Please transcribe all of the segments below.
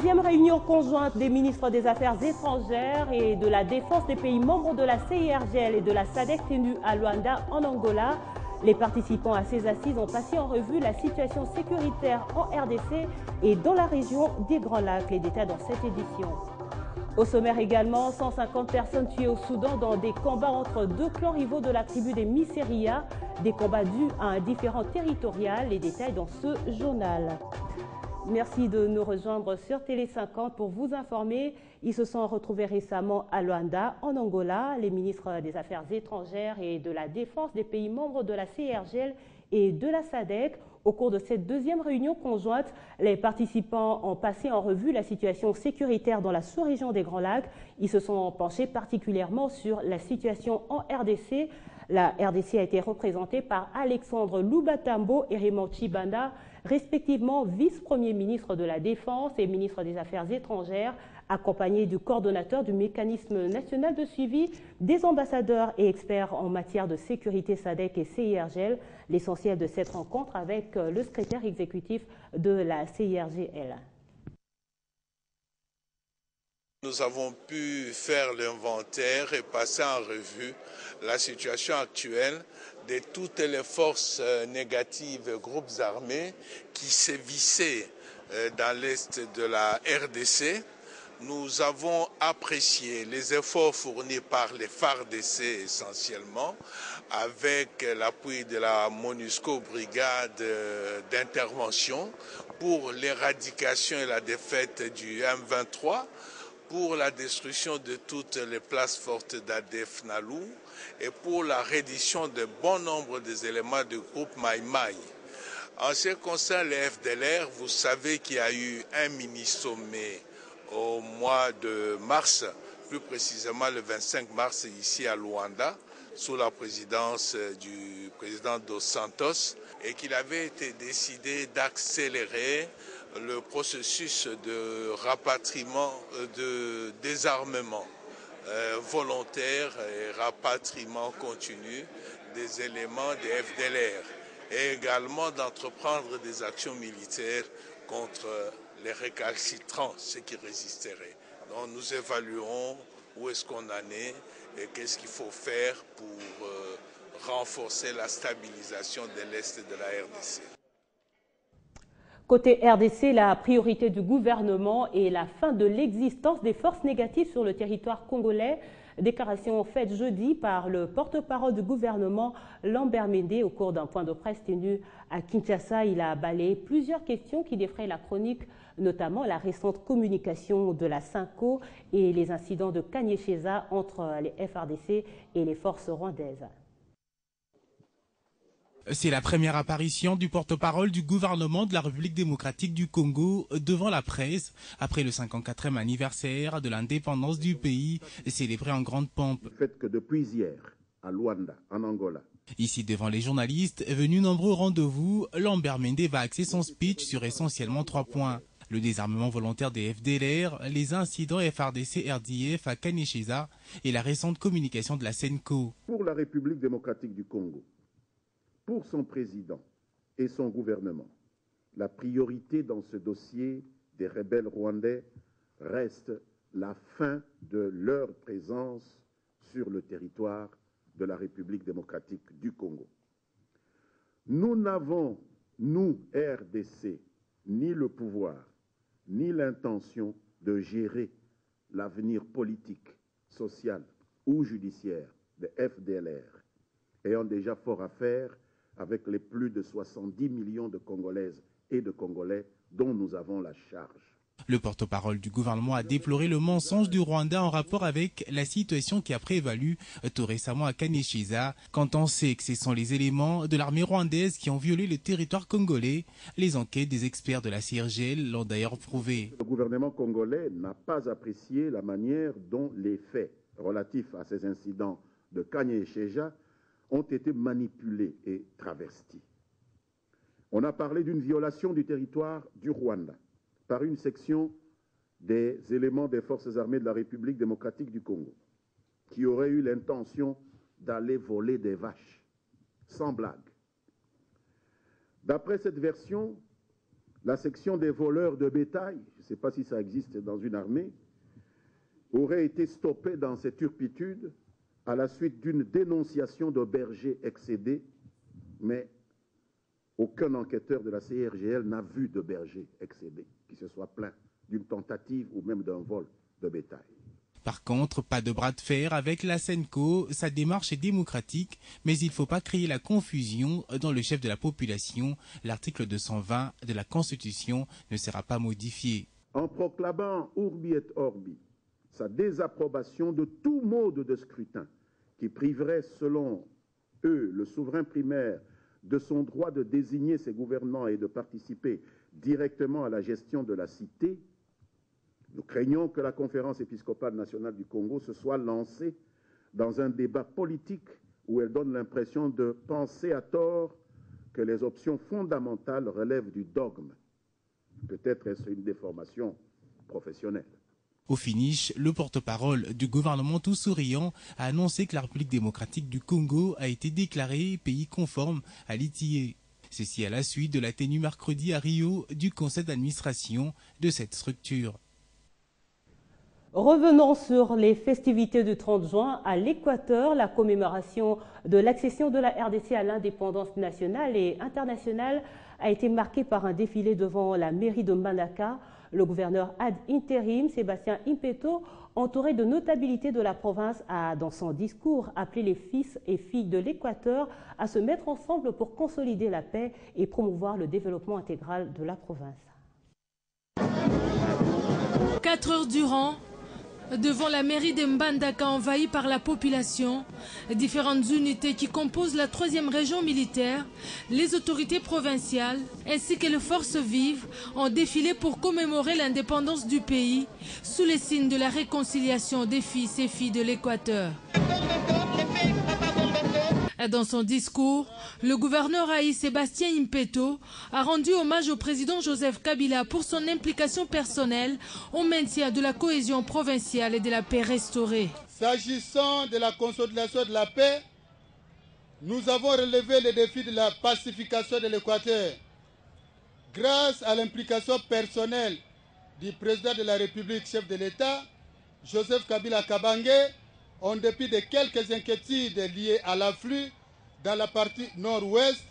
deuxième réunion conjointe des ministres des Affaires étrangères et de la Défense des pays membres de la CIRGL et de la SADC tenue à Luanda, en Angola. Les participants à ces assises ont passé en revue la situation sécuritaire en RDC et dans la région des Grands Lacs. Les détails dans cette édition. Au sommaire également, 150 personnes tuées au Soudan dans des combats entre deux clans rivaux de la tribu des Miseria, des combats dus à un différend territorial. Les détails dans ce journal. Merci de nous rejoindre sur Télé 50 pour vous informer. Ils se sont retrouvés récemment à Luanda, en Angola. Les ministres des Affaires étrangères et de la Défense des pays membres de la CIRGL et de la SADC. Au cours de cette deuxième réunion conjointe, les participants ont passé en revue la situation sécuritaire dans la sous-région des Grands Lacs. Ils se sont penchés particulièrement sur la situation en RDC. La RDC a été représentée par Alexandre Loubatambo et Raymond Chibanda, respectivement vice-premier ministre de la Défense et ministre des Affaires étrangères, accompagnés du coordonnateur du mécanisme national de suivi, des ambassadeurs et experts en matière de sécurité SADC et CIRGL. L'essentiel de cette rencontre avec le secrétaire exécutif de la CIRGL. Nous avons pu faire l'inventaire et passer en revue la situation actuelle de toutes les forces négatives, groupes armés qui sévissaient dans l'est de la RDC. Nous avons apprécié les efforts fournis par les FARDC essentiellement, avec l'appui de la MONUSCO Brigade d'intervention pour l'éradication et la défaite du M23, pour la destruction de toutes les places fortes d'Adef Nalou et pour la reddition de bon nombre des éléments du groupe Maï Maï. En ce qui concerne les FDLR, vous savez qu'il y a eu un mini-sommet au mois de mars, plus précisément le 25 mars ici à Luanda, sous la présidence du président Dos Santos, et qu'il avait été décidé d'accélérer le processus de rapatriement, de désarmement volontaire et rapatriement continu des éléments des FDLR, et également d'entreprendre des actions militaires contre les récalcitrants, ceux qui résisteraient. Donc nous évaluerons où est-ce qu'on en est et qu'est-ce qu'il faut faire pour renforcer la stabilisation de l'Est de la RDC. Côté RDC, la priorité du gouvernement est la fin de l'existence des forces négatives sur le territoire congolais. Déclaration faite jeudi par le porte-parole du gouvernement, Lambert Mende, au cours d'un point de presse tenu à Kinshasa. Il a balayé plusieurs questions qui défraient la chronique, notamment la récente communication de la SYNCO et les incidents de Kanyesheza entre les FARDC et les forces rwandaises. C'est la première apparition du porte-parole du gouvernement de la République démocratique du Congo devant la presse après le 54e anniversaire de l'indépendance du pays célébré en grande pompe. Le fait que depuis hier, à Luanda, en Angola, ici devant les journalistes, venus nombreux au rendez-vous, Lambert Mende va axer son speech sur essentiellement 3 points. Le désarmement volontaire des FDLR, les incidents FARDC-RDF à Kanyesheza et la récente communication de la SYNCO. Pour la République démocratique du Congo, pour son président et son gouvernement, la priorité dans ce dossier des rebelles rwandais reste la fin de leur présence sur le territoire de la République démocratique du Congo. Nous n'avons, nous, RDC, ni le pouvoir, ni l'intention de gérer l'avenir politique, social ou judiciaire des FDLR, ayant déjà fort à faire avec les plus de 70 millions de Congolaises et de Congolais dont nous avons la charge. Le porte-parole du gouvernement a déploré le mensonge du Rwanda en rapport avec la situation qui a prévalu tout récemment à Kanyesheza, quand on sait que ce sont les éléments de l'armée rwandaise qui ont violé le territoire congolais. Les enquêtes des experts de la CIRGL l'ont d'ailleurs prouvé. Le gouvernement congolais n'a pas apprécié la manière dont les faits relatifs à ces incidents de Kanyesheza ont été manipulés et travestis. On a parlé d'une violation du territoire du Rwanda par une section des éléments des forces armées de la République démocratique du Congo qui auraient eu l'intention d'aller voler des vaches, sans blague. D'après cette version, La section des voleurs de bétail, je ne sais pas si ça existe dans une armée, aurait été stoppée dans ses turpitudes à la suite d'une dénonciation de bergers excédés, mais aucun enquêteur de la CIRGL n'a vu de berger excédé qui se soit plaint d'une tentative ou même d'un vol de bétail. Par contre, pas de bras de fer avec la SENCO, sa démarche est démocratique, mais il ne faut pas créer la confusion dans le chef de la population. L'article 220 de la Constitution ne sera pas modifié. En proclamant Urbi et Orbi sa désapprobation de tout mode de scrutin qui priverait, selon eux, le souverain primaire de son droit de désigner ses gouvernants et de participer directement à la gestion de la cité, nous craignons que la Conférence épiscopale nationale du Congo se soit lancée dans un débat politique où elle donne l'impression de penser à tort que les options fondamentales relèvent du dogme. Peut-être est-ce une déformation professionnelle. Au finish, le porte-parole du gouvernement tout souriant a annoncé que la République démocratique du Congo a été déclarée pays conforme à l'ITIE. Ceci à la suite de la tenue mercredi à Rio du conseil d'administration de cette structure. Revenons sur les festivités du 30 juin à l'Équateur. La commémoration de l'accession de la RDC à l'indépendance nationale et internationale a été marquée par un défilé devant la mairie de Mbandaka. Le gouverneur ad intérim, Sébastien Impeto, entouré de notabilités de la province, a, dans son discours, appelé les fils et filles de l'Équateur à se mettre ensemble pour consolider la paix et promouvoir le développement intégral de la province. 4 heures durant, devant la mairie de Mbandaka envahie par la population, différentes unités qui composent la 3e région militaire, les autorités provinciales ainsi que les forces vives ont défilé pour commémorer l'indépendance du pays sous les signes de la réconciliation des fils et filles de l'Équateur. Dans son discours, le gouverneur haï Sébastien Impeto a rendu hommage au président Joseph Kabila pour son implication personnelle au maintien de la cohésion provinciale et de la paix restaurée. S'agissant de la consolidation de la paix, nous avons relevé les défis de la pacification de l'Équateur. Grâce à l'implication personnelle du président de la République, chef de l'État, Joseph Kabila Kabange, en dépit de quelques inquiétudes liées à l'afflux dans la partie nord-ouest,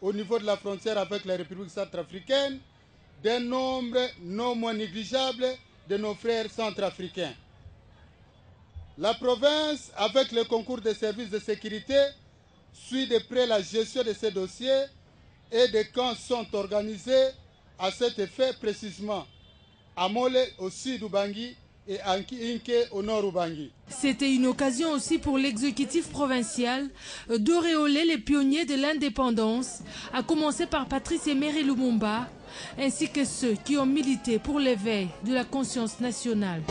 au niveau de la frontière avec la République centrafricaine, d'un nombre non moins négligeable de nos frères centrafricains. La province, avec le concours des services de sécurité, suit de près la gestion de ces dossiers et des camps sont organisés à cet effet précisément à Mole au sud d'Ubangi et à Inke au nord Ubangi. C'était une occasion aussi pour l'exécutif provincial d'auréoler les pionniers de l'indépendance, à commencer par Patrice Emery Lumumba, ainsi que ceux qui ont milité pour l'éveil de la conscience nationale.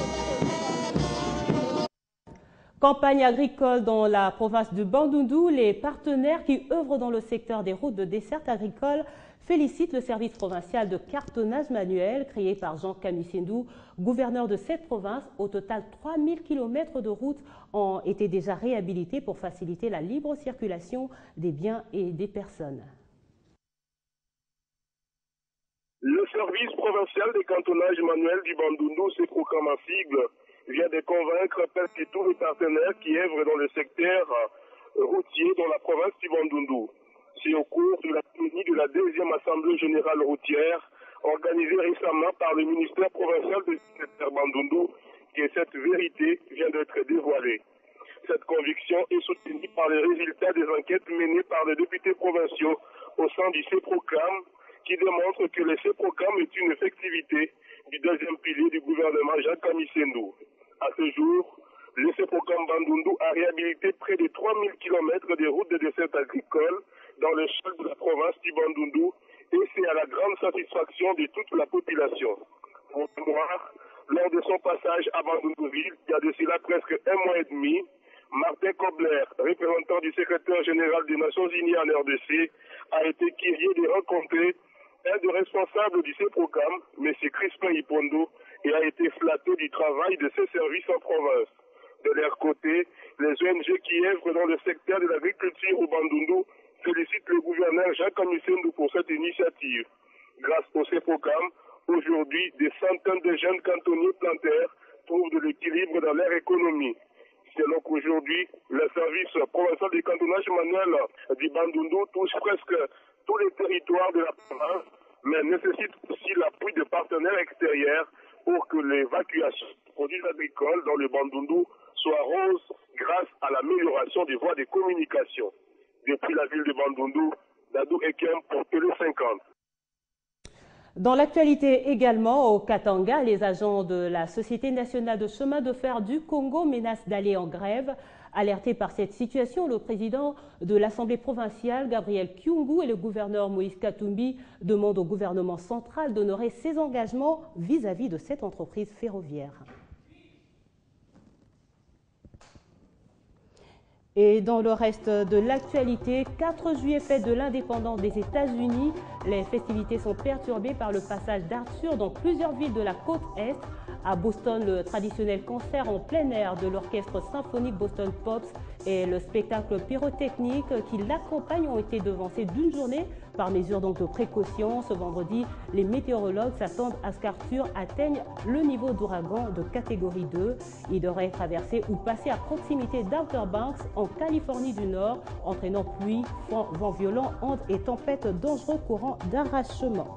Campagne agricole dans la province de Bandundu, les partenaires qui œuvrent dans le secteur des routes de desserte agricole félicitent le service provincial de cartonnage manuel créé par Jean Kamisendou, gouverneur de cette province. Au total, 3000 km de routes ont été déjà réhabilités pour faciliter la libre circulation des biens et des personnes. Le service provincial de cartonnage manuel du Bandundu, c'est proclame en sigle, vient de convaincre presque tous les partenaires qui œuvrent dans le secteur routier dans la province du Bandundu. C'est au cours de la tenue de la 2e Assemblée générale routière organisée récemment par le ministère provincial du secteur Bandundu que cette vérité vient d'être dévoilée. Cette conviction est soutenue par les résultats des enquêtes menées par les députés provinciaux au sein du CEPROCAM qui démontrent que le CEPROCAM est une effectivité du 2e pilier du gouvernement Jean Kamisendou. À ce jour, le CEPROCAM Bandundu a réhabilité près de 3000 km de routes de desserte agricole dans le sol de la province du Bandundu et c'est à la grande satisfaction de toute la population. Pour mémoire, lors de son passage à Bandunduville, il y a de cela presque 1 mois et demi, Martin Kobler, représentant du secrétaire général des Nations Unies en RDC, a été curieux de rencontrer un des responsables du CEPROCAM, M. Crispin Ipondo, et a été flatté du travail de ses services en province. De leur côté, les ONG qui œuvrent dans le secteur de l'agriculture au Bandundu félicitent le gouverneur Jacques Kamisendou pour cette initiative. Grâce au CEPOCAM, aujourd'hui, des centaines de jeunes cantonniers plantaires trouvent de l'équilibre dans leur économie. C'est donc aujourd'hui, le service provincial du cantonnage manuel du Bandundu touche presque tous les territoires de la province, mais nécessite aussi l'appui de partenaires extérieurs pour que l'évacuation des produits agricoles dans le Bandundu soit rose grâce à l'amélioration des voies de communication. Depuis la ville de Bandundu, Dadou Ekem pour Télé 50. Dans l'actualité également, au Katanga, les agents de la Société nationale de chemin de fer du Congo menacent d'aller en grève. Alerté par cette situation, le président de l'Assemblée provinciale, Gabriel Kyungu, et le gouverneur Moïse Katumbi demandent au gouvernement central d'honorer ses engagements vis-à-vis de cette entreprise ferroviaire. Et dans le reste de l'actualité, 4 juillet, fête de l'indépendance des États-Unis. Les festivités sont perturbées par le passage d'Arthur dans plusieurs villes de la côte Est. À Boston, le traditionnel concert en plein air de l'orchestre symphonique Boston Pops et le spectacle pyrotechnique qui l'accompagne ont été devancés d'une journée par mesure donc de précaution. Ce vendredi, les météorologues s'attendent à ce qu'Arthur atteigne le niveau d'ouragan de catégorie 2. Il devrait traverser ou passer à proximité d'Outer Banks en Californie du Nord, entraînant pluie, vent violent, ondes et tempêtes dangereux courants d'arrachement.